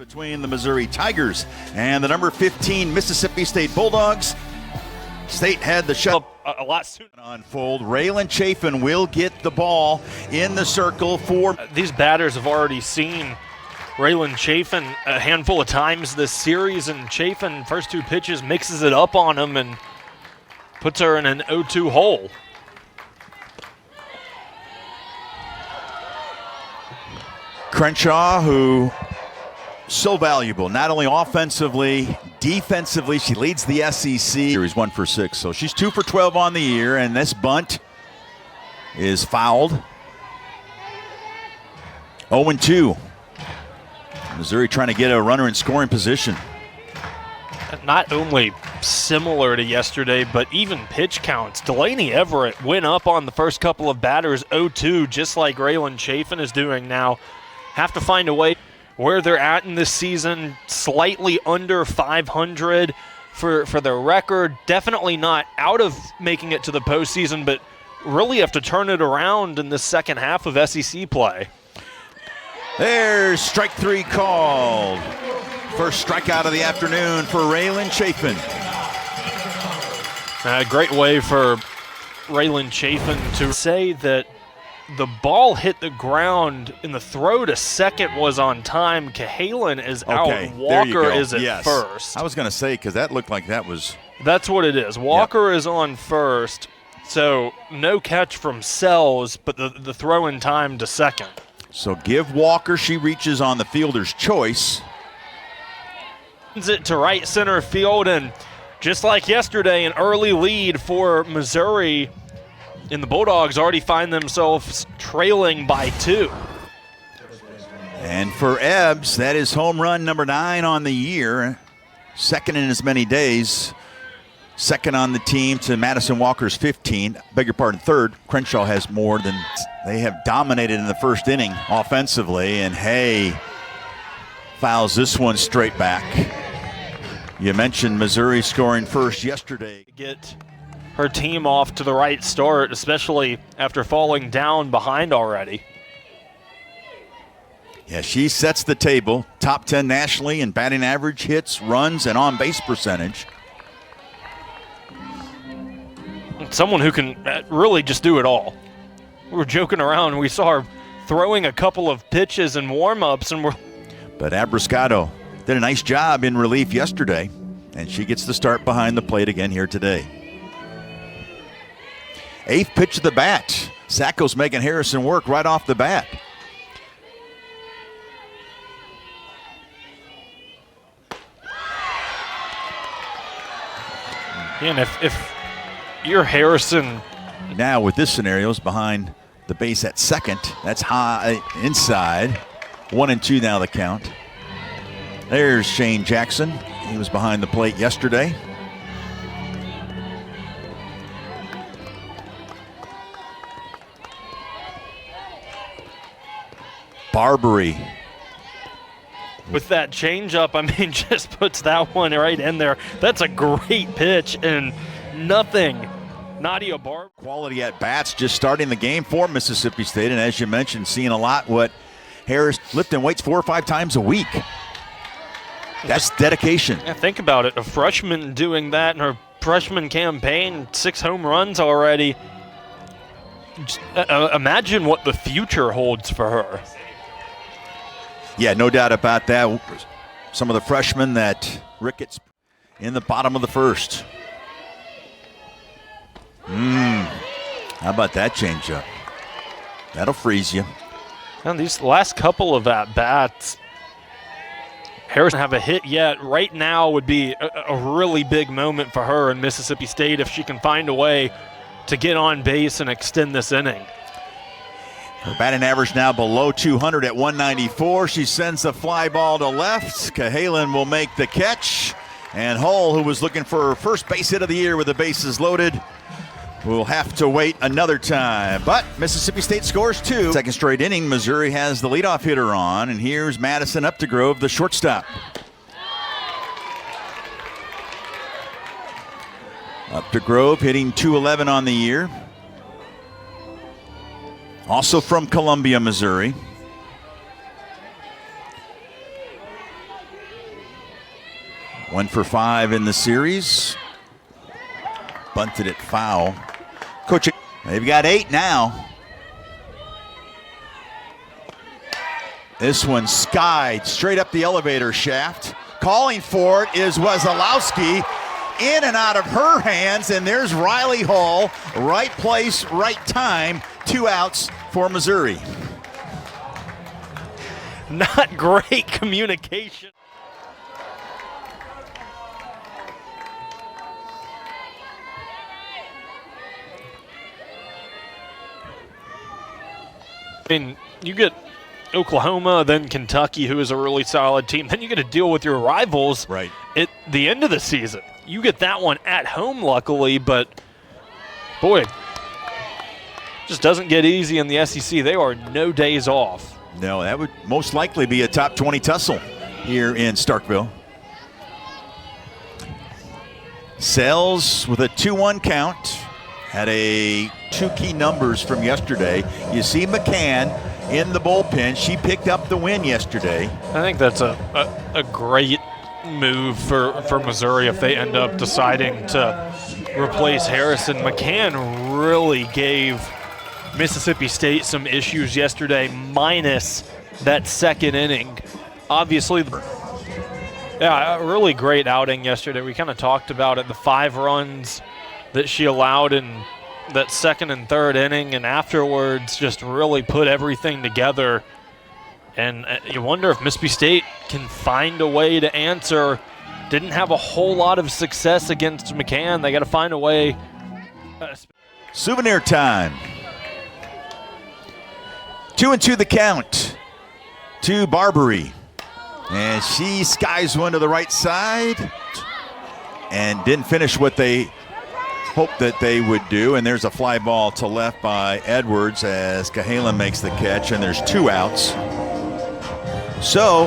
Between the Missouri Tigers and the number 15 Mississippi State Bulldogs. State had the shot a lot sooner. Unfold. Raylan Chafin will get the ball in the circle for. These batters have already seen Raylan Chafin a handful of times this series, and Chafin, first two pitches, mixes it up on him and puts her in an 0-2 hole. Crenshaw, who so valuable, not only offensively, defensively. She leads the SEC. Series 1 for 6, so she's 2 for 12 on the year, and this bunt is fouled. 0-2. Missouri trying to get a runner in scoring position. Not only similar to yesterday, but even pitch counts. Delaney Everett went up on the first couple of batters 0-2, just like Raylan Chafin is doing now. Have to find a way. Where they're at in this season, slightly under 500 for the record. Definitely not out of making it to the postseason, but really have to turn it around in the second half of SEC play. There's strike 3 called. First strikeout of the afternoon for Raylan Chafin. A great way for Raylan Chafin to say that the ball hit the ground and the throw to second was on time. Cahalan is out. Walker is at first. I was going to say, because that looked like that was. That's what it is. Walker is on first, so no catch from Sells, but the throw in time to second. So give Walker, she reaches on the fielder's choice. Sends it to right center field, and just like yesterday, an early lead for Missouri. And the Bulldogs already find themselves trailing by 2. And for Ebbs, that is home run number 9 on the year. Second in as many days. Second on the team to Madison Walker's 15. Beg your pardon, third. Crenshaw has more than they have dominated in the first inning offensively. And Hay fouls this one straight back. You mentioned Missouri scoring first yesterday. Get her team off to the right start, especially after falling down behind already. Yeah, she sets the table. Top 10 nationally in batting average, hits, runs, and on-base percentage. Someone who can really just do it all. We were joking around. We saw her throwing a couple of pitches and warm-ups, and But Abrascato did a nice job in relief yesterday, and she gets the start behind the plate again here today. 8th pitch of the bat. Sacco's making Harrison work right off the bat. And if you're Harrison. Now with this scenario is behind the base at second. That's high inside. 1-2 now the count. There's Shane Jackson. He was behind the plate yesterday. Barbary. With that changeup, I mean, just puts that one right in there. That's a great pitch, and nothing. Nadia Barber. Quality at bats just starting the game for Mississippi State, and as you mentioned, seeing a lot what Harris lifting weights 4 or 5 times a week. That's dedication. Yeah, think about it. A freshman doing that in her freshman campaign, 6 home runs already. Just, imagine what the future holds for her. Yeah, no doubt about that. Some of the freshmen that Ricketts in the bottom of the first. How about that changeup? That'll freeze you. And these last couple of at-bats, Harrison have a hit yet. Right now would be a really big moment for her in Mississippi State if she can find a way to get on base and extend this inning. Her batting average now below 200 at 194. She sends the fly ball to left. Cahalan will make the catch. And Hull, who was looking for her first base hit of the year with the bases loaded, will have to wait another time. But Mississippi State scores 2. Second straight inning, Missouri has the leadoff hitter on. And here's Madison Updegrove, the shortstop. Updegrove hitting .211 on the year. Also from Columbia, Missouri. 1 for 5 in the series. Bunted it foul. Coach, they've got 8 now. This one skied straight up the elevator shaft. Calling for it is Wesolowski. In and out of her hands, and there's Riley Hall. Right place, right time. 2 outs for Missouri. Not great communication. I mean, you get Oklahoma, then Kentucky, who is a really solid team. Then you get to deal with your rivals right at the end of the season. You get that one at home, luckily, but boy, just doesn't get easy in the SEC. They are no days off. No, that would most likely be a top 20 tussle here in Starkville. Sells with a 2-1 count. Had 2 key numbers from yesterday. You see McCann in the bullpen. She picked up the win yesterday. I think that's a great move for Missouri if they end up deciding to replace Harrison. McCann really gave Mississippi State some issues yesterday, minus that second inning. Obviously, yeah, a really great outing yesterday. We kind of talked about it, the 5 runs that she allowed in that second and third inning, and afterwards just really put everything together. And you wonder if Mississippi State can find a way to answer. Didn't have a whole lot of success against McCann. They got to find a way. Souvenir time. 2-2 the count to Barbary. And she skies one to the right side and didn't finish what they hoped that they would do. And there's a fly ball to left by Edwards as Cahalan makes the catch, and there's 2 outs. So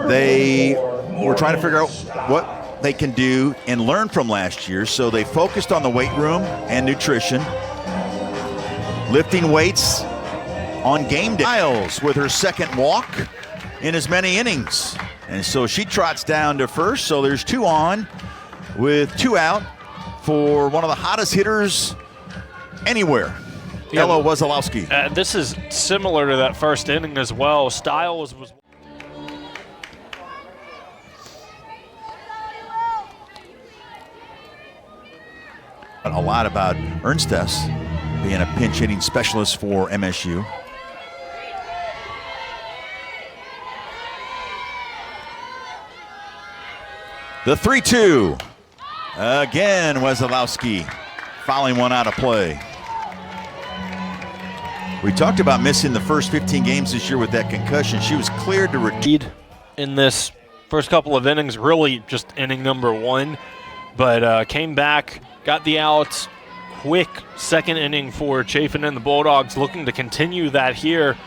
they were trying to figure out what they can do and learn from last year. So they focused on the weight room and nutrition, lifting weights on game day. Miles with her second walk in as many innings. And so she trots down to first. So there's 2 on with 2 out for one of the hottest hitters anywhere. Yeah, Ella Wesolowski. This is similar to that first inning as well. Styles was a lot about Ernstes being a pinch hitting specialist for MSU. The 3-2. Again, Wesolowski fouling one out of play. We talked about missing the first 15 games this year with that concussion. She was cleared to lead in this first couple of innings, really just inning number 1, but came back, got the outs. Quick second inning for Chafin and the Bulldogs, looking to continue that here.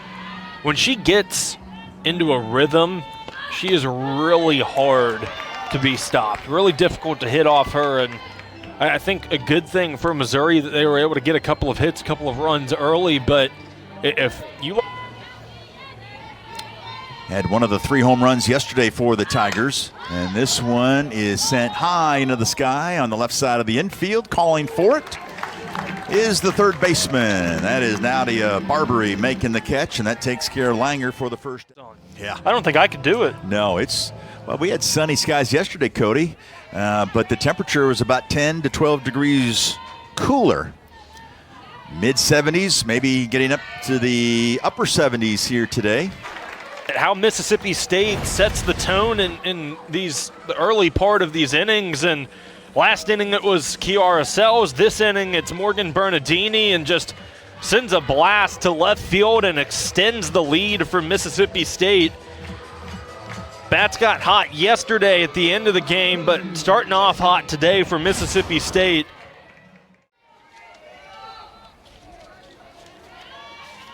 When she gets into a rhythm, she is really hard to be stopped. Really difficult to hit off her, and I think a good thing for Missouri that they were able to get a couple of hits, a couple of runs early, but if you had one of the 3 home runs yesterday for the Tigers, and this one is sent high into the sky on the left side of the infield. Calling for it is the third baseman. That is Nadia Barbary making the catch, and that takes care of Langer for the first. Yeah, I don't think I could do it. No, well, we had sunny skies yesterday, Cody, but the temperature was about 10 to 12 degrees cooler. Mid-70s, maybe getting up to the upper 70s here today. How Mississippi State sets the tone in the early part of these innings, and last inning it was Kiara Sells. This inning it's Morgan Bernardini, and just sends a blast to left field and extends the lead for Mississippi State. Bats got hot yesterday at the end of the game, but starting off hot today for Mississippi State.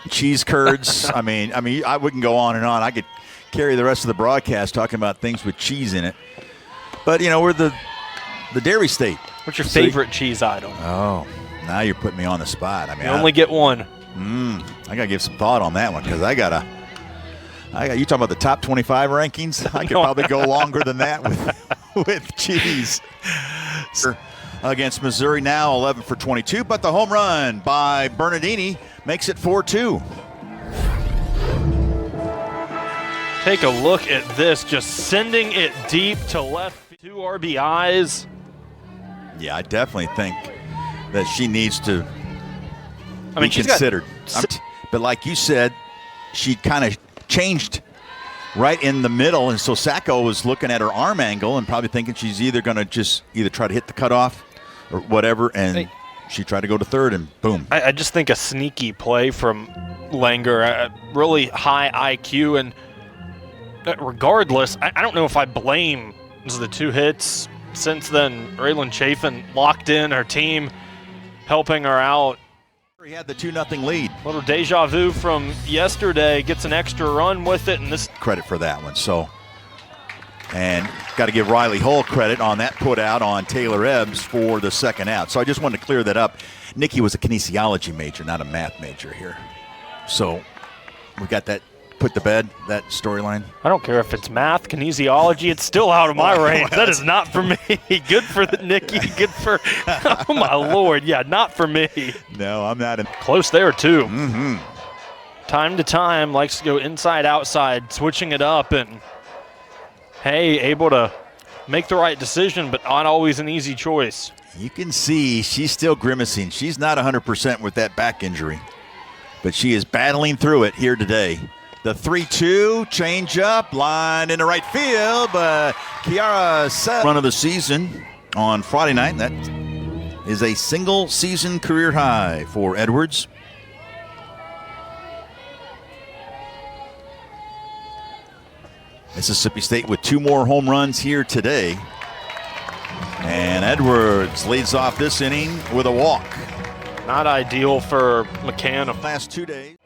Cheese curds. I mean, I wouldn't go on and on. I could carry the rest of the broadcast talking about things with cheese in it. But, we're the dairy state. What's your favorite cheese item? Oh, now you're putting me on the spot. You only get one. I got to give some thought on that one because I got You talking about the top 25 rankings? I could probably go longer than that with cheese. Against Missouri now, 11 for 22, but the home run by Bernardini makes it 4-2. Take a look at this, just sending it deep to left. 2 RBIs. Yeah, I definitely think that she needs to be considered. But like you said, she kind of changed right in the middle, and so Sacco was looking at her arm angle and probably thinking she's either going to just try to hit the cutoff or whatever, and she tried to go to third, and boom. I just think a sneaky play from Langer, really high IQ, and regardless, I don't know if I blame the 2 hits. Since then, Raylan Chafin locked in her team, helping her out. He had the 2-0 lead. Little deja vu from yesterday, gets an extra run with it, and this credit for that one. So, and got to give Riley Hull credit on that put out on Taylor Ebbs for the second out. So I just wanted to clear that up. Nikki was a kinesiology major, not a math major here. So we got that put to bed, that storyline. I don't care if it's math, kinesiology, it's still out of my range. That is not for me. Good for Nikki, good for, oh my Lord, yeah, not for me. No, I'm not. Close there, too. Mm-hmm. Time to time, likes to go inside, outside, switching it up, and hey, able to make the right decision, but not always an easy choice. You can see she's still grimacing. She's not 100% with that back injury, but she is battling through it here today. The 3-2 changeup, line into right field, but Kiara said run of the season on Friday night. That is a single season career high for Edwards. Mississippi State with 2 more home runs here today. And Edwards leads off this inning with a walk. Not ideal for McCann of last 2 days.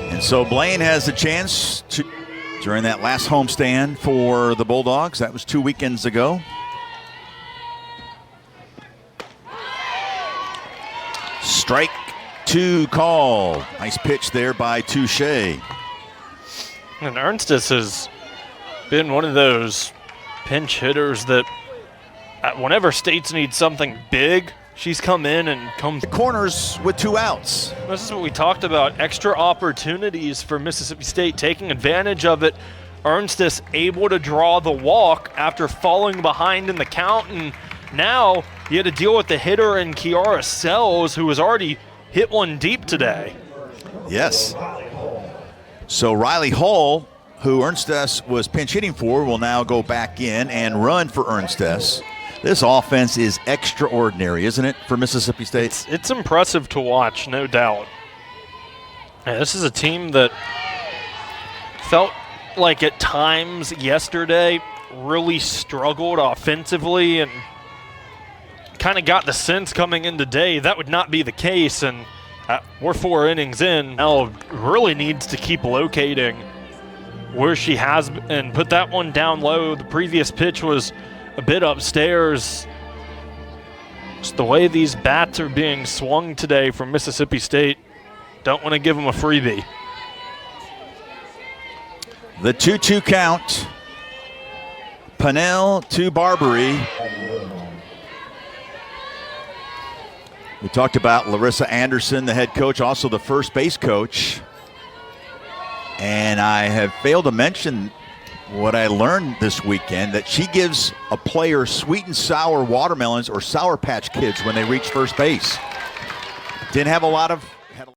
And so Blaine has a chance to, during that last homestand for the Bulldogs. That was 2 weekends ago. Strike 2 call. Nice pitch there by Touche. And Ernstes has been one of those pinch hitters that whenever States need something big, she's come in and comes the corners with 2 outs. This is what we talked about, extra opportunities for Mississippi State, taking advantage of it. Ernstes able to draw the walk after falling behind in the count, and now you had to deal with the hitter in Kiara Sells, who was already hit one deep today. Yes. So Riley Hull, who Ernstes was pinch hitting for, will now go back in and run for Ernstes. This offense is extraordinary, isn't it, for Mississippi State? It's impressive to watch, no doubt. And this is a team that felt like at times yesterday really struggled offensively, and kind of got the sense coming in today that would not be the case, and we're 4 innings in. Now really needs to keep locating where she has and put that one down low. The previous pitch was a bit upstairs. Just the way these bats are being swung today from Mississippi State, don't want to give them a freebie. The 2-2 count. Pannell to Barbary. We talked about Larissa Anderson, the head coach, also the first base coach. And I have failed to mention what I learned this weekend, that she gives a player sweet and sour watermelons or Sour Patch Kids when they reach first base. Didn't have a lot of